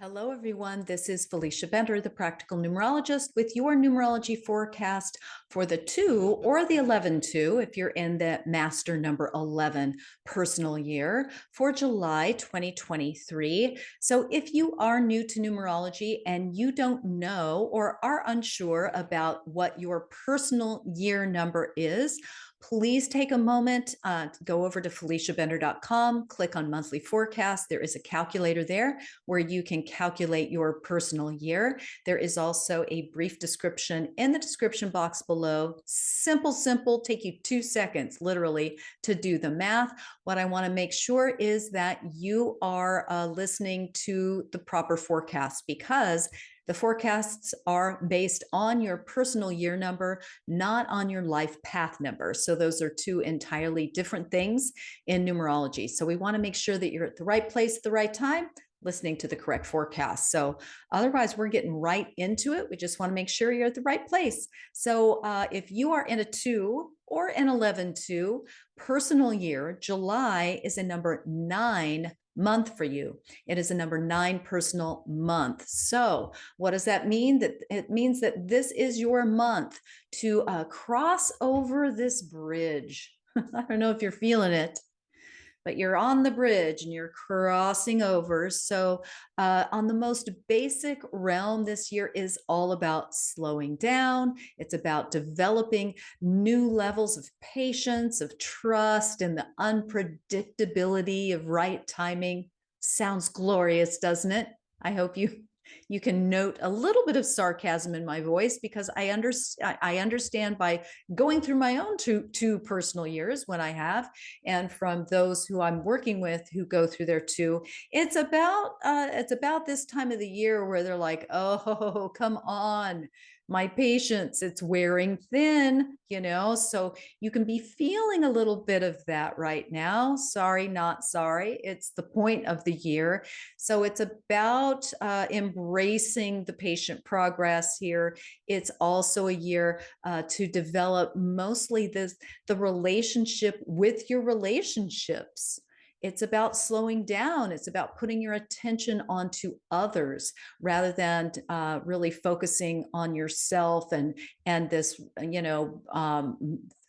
Hello, everyone. This is Felicia Bender, the Practical Numerologist, with your numerology forecast for the 2 or the 11-2, if you're in the master number 11 personal year for July 2023. So if you are new to numerology and you don't know or are unsure about what your personal year number is, please take a moment to go over to FeliciaBender.com, click on monthly forecast. There is a calculator there where you can calculate your personal year. There is also a brief description in the description box below. Simple, take you 2 seconds literally to do the math. What I want to make sure is that you are listening to the proper forecast, because the forecasts are based on your personal year number, not on your life path number. So those are 2 entirely different things in numerology. So we want to make sure that you're at the right place at the right time, listening to the correct forecast. So otherwise, we're getting right into it. We just want to make sure you're at the right place. So if you are in a 2 or an 11-2 personal year, July is a number 9 month for you. It is a number 9 personal month. So what does that mean? That it means that this is your month to cross over this bridge. I don't know if you're feeling it, but you're on the bridge and you're crossing over. So on the most basic realm, this year is all about slowing down. It's about developing new levels of patience, of trust, and the unpredictability of right timing. Sounds glorious, doesn't it? I hope you can note a little bit of sarcasm in my voice, because I understand by going through my own two personal years when I have, and from those who I'm working with who go through their 2, it's about this time of the year where they're like, oh, come on, my patience, it's wearing thin, so you can be feeling a little bit of that right now. Sorry, not sorry. It's the point of the year. So it's about embracing the patient progress here. It's also a year to develop mostly the relationship with your relationships. It's about slowing down. It's about putting your attention onto others rather than really focusing on yourself and this,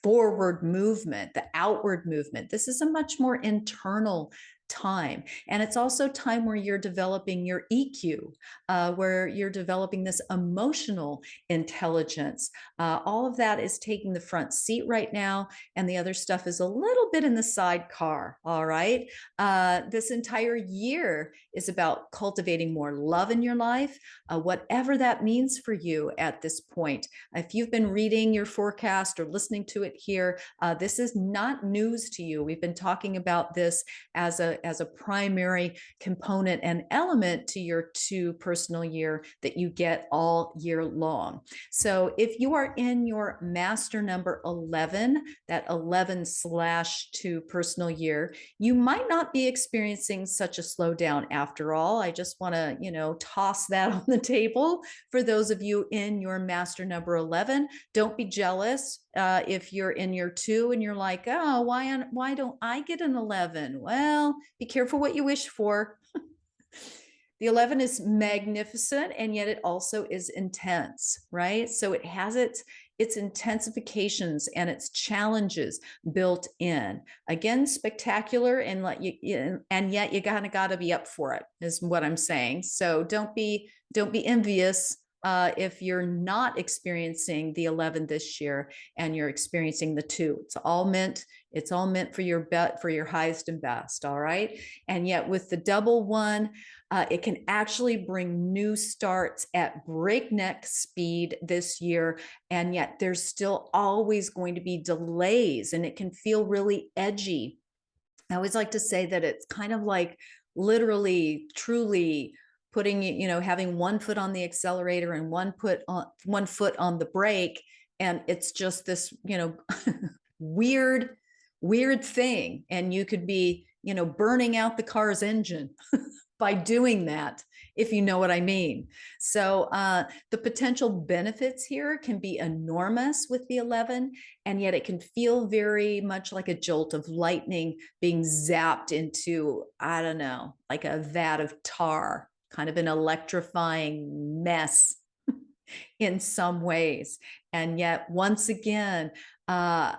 forward movement, the outward movement. This is a much more internal time. And it's also time where you're developing your EQ, where you're developing this emotional intelligence. All of that is taking the front seat right now, and the other stuff is a little bit in the sidecar. All right. This entire year is about cultivating more love in your life, whatever that means for you at this point. If you've been reading your forecast or listening to it here, this is not news to you. We've been talking about this as a primary component and element to your 2 personal year that you get all year long. So if you are in your master number 11, that 11/2 personal year, you might not be experiencing such a slowdown after all. I just want to, toss that on the table for those of you in your master number 11. Don't be jealous if you're in your 2 and you're like, oh, why don't I get an 11? Well, be careful what you wish for. The 11 is magnificent, and yet it also is intense, right? So it has its intensifications and its challenges built in. Again, spectacular, and yet you kind of got to be up for it, is what I'm saying. So don't be envious if you're not experiencing the 11 this year and you're experiencing the 2. It's all meant for your highest and best. All right. And yet with the double 1, it can actually bring new starts at breakneck speed this year. And yet there's still always going to be delays, and it can feel really edgy. I always like to say that it's kind of like literally, truly putting, having 1 foot on the accelerator and 1 foot on the brake. And it's just this, weird thing. And you could be, burning out the car's engine by doing that, if you know what I mean. So the potential benefits here can be enormous with the 11, and yet it can feel very much like a jolt of lightning being zapped into, I don't know, like a vat of tar. kind of an electrifying mess in some ways. And yet, once again, a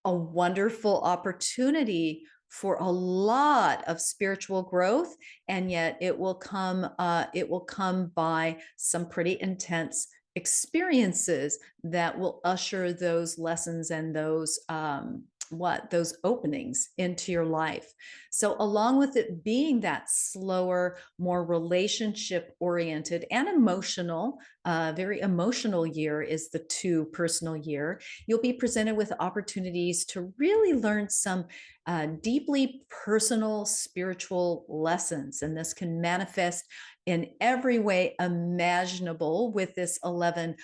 wonderful opportunity for a lot of spiritual growth, and yet it will come by some intense experiences that will usher those lessons and those openings into your life. So along with it being that slower, more relationship oriented and emotional, very emotional year is the 2 personal year, you'll be presented with opportunities to really learn some deeply personal spiritual lessons. And this can manifest in every way imaginable with this 11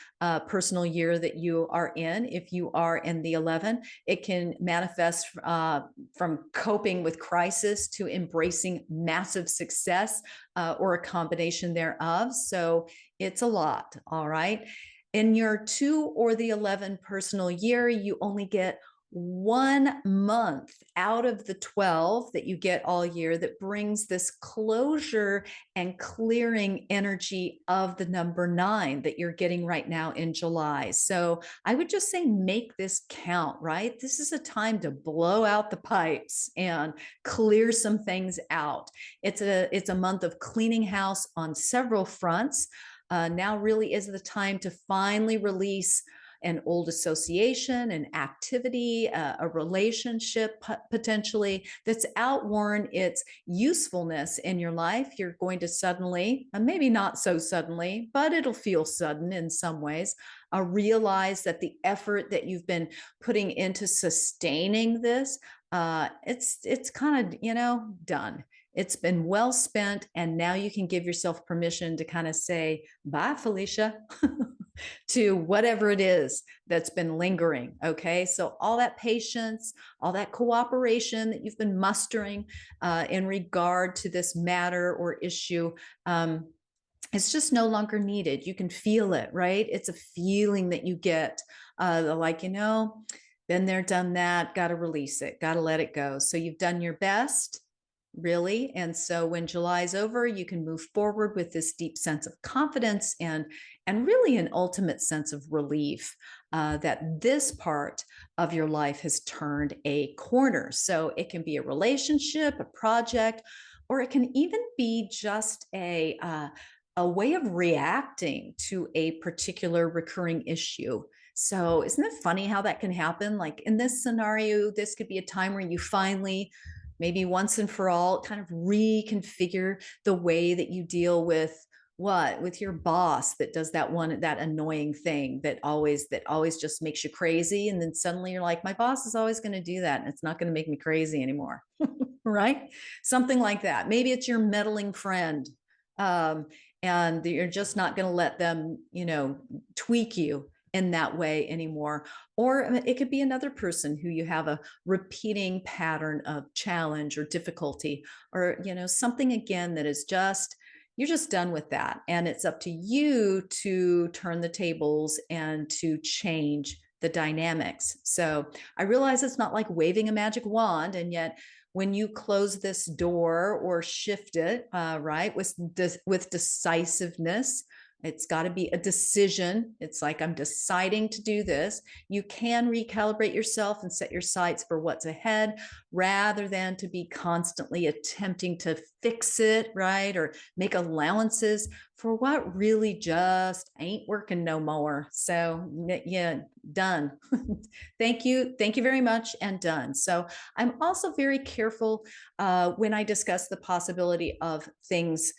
personal year that you are in. If you are in the 11, it can manifest from coping with crisis to embracing massive success, or a combination thereof. So it's a lot, all right? In your 2 or the 11 personal year, you only get 1 month out of the 12 that you get all year that brings this closure and clearing energy of the number 9 that you're getting right now in July. So I would just say make this count, right? This is a time to blow out the pipes and clear some things out. It's a month of cleaning house on several fronts. Now really is the time to finally release an old association, an activity, a relationship potentially that's outworn its usefulness in your life. You're going to suddenly, maybe not so suddenly, but it'll feel sudden in some ways, realize that the effort that you've been putting into sustaining this, it's kind of, done. It's been well spent, and now you can give yourself permission to kind of say, bye, Felicia, to whatever it is that's been lingering. Okay. So, all that patience, all that cooperation that you've been mustering in regard to this matter or issue, it's just no longer needed. You can feel it, right? It's a feeling that you get, like, been there, done that, got to release it, got to let it go. So, you've done your best, really. And so when July's over, you can move forward with this deep sense of confidence and really an ultimate sense of relief that this part of your life has turned a corner. So it can be a relationship, a project, or it can even be just a way of reacting to a particular recurring issue. So isn't it funny how that can happen? Like in this scenario, this could be a time where you finally, maybe once and for all, kind of reconfigure the way that you deal with your boss that does that annoying thing that always just makes you crazy. And then suddenly you're like, my boss is always going to do that, and it's not going to make me crazy anymore. Right? Something like that. Maybe it's your meddling friend. And you're just not going to let them, tweak you in that way anymore. Or it could be another person who you have a repeating pattern of challenge or difficulty, or, something again that is just, you're just done with that. And it's up to you to turn the tables and to change the dynamics. So I realize it's not like waving a magic wand, and yet when you close this door or shift it, right, with decisiveness, it's got to be a decision. It's like, I'm deciding to do this. You can recalibrate yourself and set your sights for what's ahead, rather than to be constantly attempting to fix it, right? Or make allowances for what really just ain't working no more. So yeah, done. Thank you. Thank you very much. And done. So I'm also very careful when I discuss the possibility of things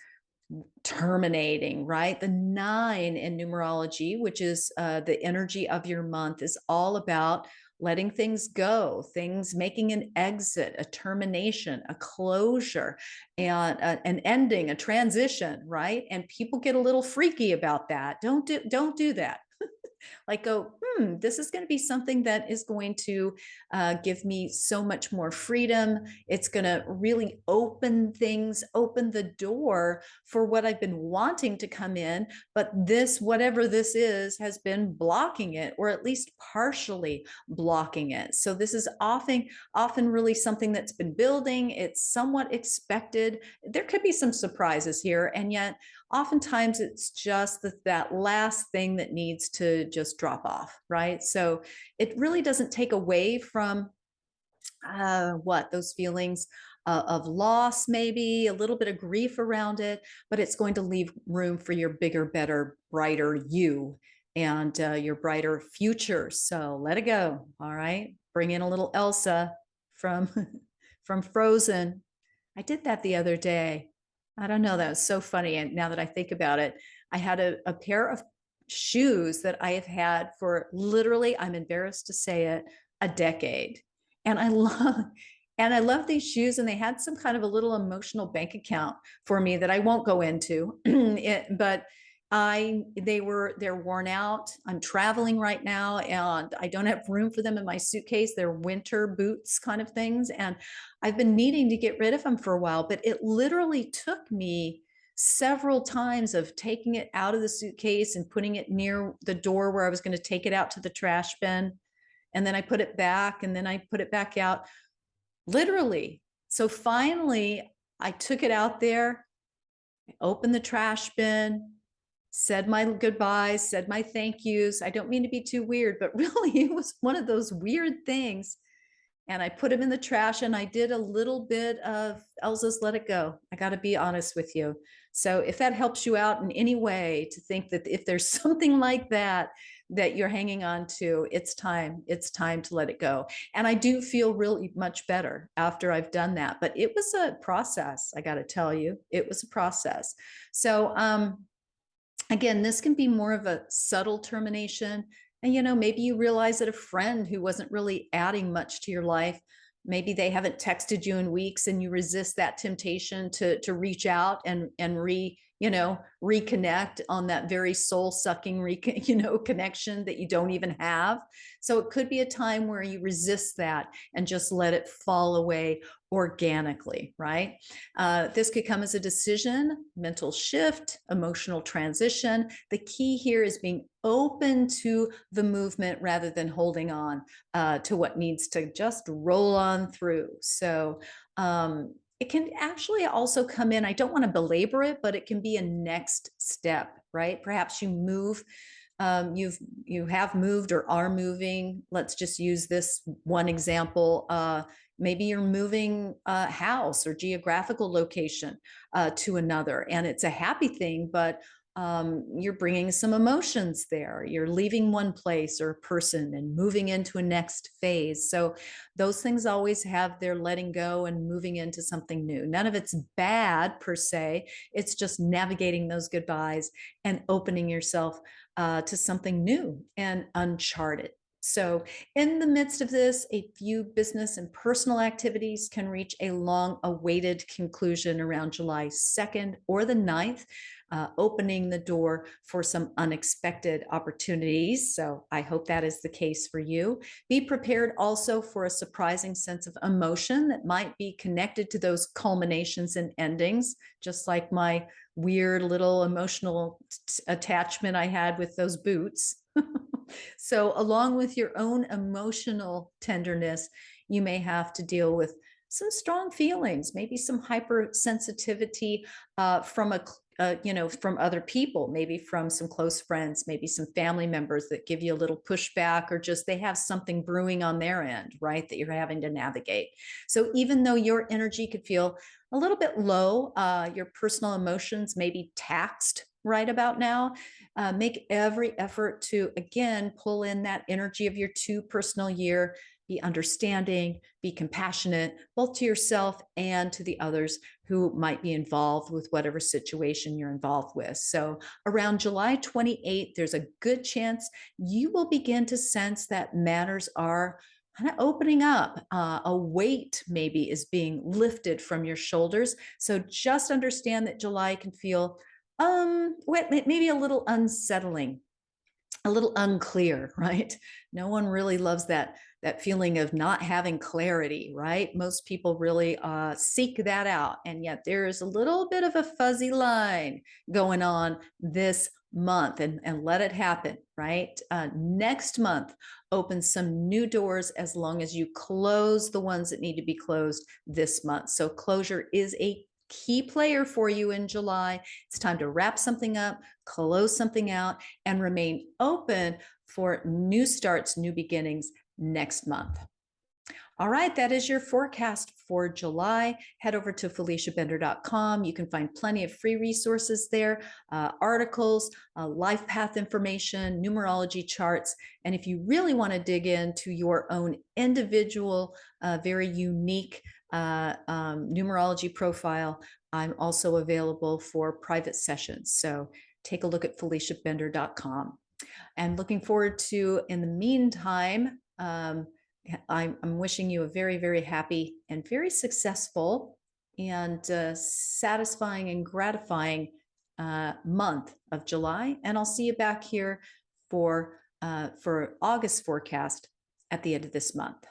terminating, right? The 9 in numerology, which is the energy of your month, is all about letting things go, things making an exit, a termination, a closure, and an ending, a transition, right? And people get a little freaky about that. Don't do that. Like go, this is going to be something that is going to give me so much more freedom. It's going to really open things, open the door for what I've been wanting to come in. But this, whatever this is, has been blocking it, or at least partially blocking it. So this is often really something that's been building. It's somewhat expected. There could be some surprises here. And yet oftentimes it's just that last thing that needs to just drop off, right? So it really doesn't take away from what those feelings of loss, maybe a little bit of grief around it, but it's going to leave room for your bigger, better, brighter you and your brighter future. So let it go. All right. Bring in a little Elsa from from Frozen. I did that the other day. I don't know. That was so funny. And now that I think about it, I had a pair of shoes that I have had for literally, I'm embarrassed to say it, a decade. And I love these shoes, and they had some kind of a little emotional bank account for me that I won't go into. But they're worn out. I'm traveling right now and I don't have room for them in my suitcase. They're winter boots kind of things. And I've been needing to get rid of them for a while, but it literally took me several times of taking it out of the suitcase and putting it near the door where I was going to take it out to the trash bin. And then I put it back and then I put it back out, literally. So finally, I took it out there, opened the trash bin, said my goodbyes, said my thank yous. I don't mean to be too weird, but really it was one of those weird things. And I put them in the trash and I did a little bit of Elsa's Let It Go. I got to be honest with you. So if that helps you out in any way to think that if there's something like that that you're hanging on to, it's time to let it go. And I do feel really much better after I've done that. But it was a process. I got to tell you, it was a process. So, again, this can be more of a subtle termination. And, maybe you realize that a friend who wasn't really adding much to your life, maybe they haven't texted you in weeks and you resist that temptation to reach out and reconnect on that very soul sucking, connection that you don't even have. So it could be a time where you resist that and just let it fall away organically, right? This could come as a decision, mental shift, emotional transition. The key here is being open to the movement rather than holding on to what needs to just roll on through. So it can actually also come in, I don't want to belabor it, but it can be a next step, right? Perhaps you move, you have moved or are moving. Let's just use this one example. Maybe you're moving a house or geographical location to another, and it's a happy thing, but you're bringing some emotions there. You're leaving one place or person and moving into a next phase. So those things always have their letting go and moving into something new. None of it's bad per se. It's just navigating those goodbyes and opening yourself to something new and uncharted. So in the midst of this, a few business and personal activities can reach a long awaited conclusion around July 2nd or the 9th, opening the door for some unexpected opportunities. So I hope that is the case for you. Be prepared also for a surprising sense of emotion that might be connected to those culminations and endings, just like my weird little emotional attachment I had with those boots. So along with your own emotional tenderness, you may have to deal with some strong feelings, maybe some hypersensitivity from other people, maybe from some close friends, maybe some family members that give you a little pushback, or just they have something brewing on their end, right, that you're having to navigate. So even though your energy could feel a little bit low, your personal emotions may be taxed right about now. Make every effort to, again, pull in that energy of your 2 personal year. Be understanding, be compassionate, both to yourself and to the others who might be involved with whatever situation you're involved with. So around July 28th, there's a good chance you will begin to sense that matters are kind of opening up. A weight maybe is being lifted from your shoulders. So just understand that July can feel maybe a little unsettling a little unclear, right? No one really loves that feeling of not having clarity, right? Most people really seek that out, and yet there is a little bit of a fuzzy line going on this month, and let it happen, right? Next month opens some new doors as long as you close the ones that need to be closed this month. So closure is a key player for you in July. It's time to wrap something up, close something out, and remain open for new starts, new beginnings next month. All right, that is your forecast for July. Head over to FeliciaBender.com. You can find plenty of free resources there, articles, life path information, numerology charts. And if you really want to dig into your own individual, very unique numerology profile, I'm also available for private sessions. So take a look at FeliciaBender.com. And looking forward to, in the meantime, I'm wishing you a very, very happy and very successful and satisfying and gratifying month of July. And I'll see you back here for August forecast at the end of this month.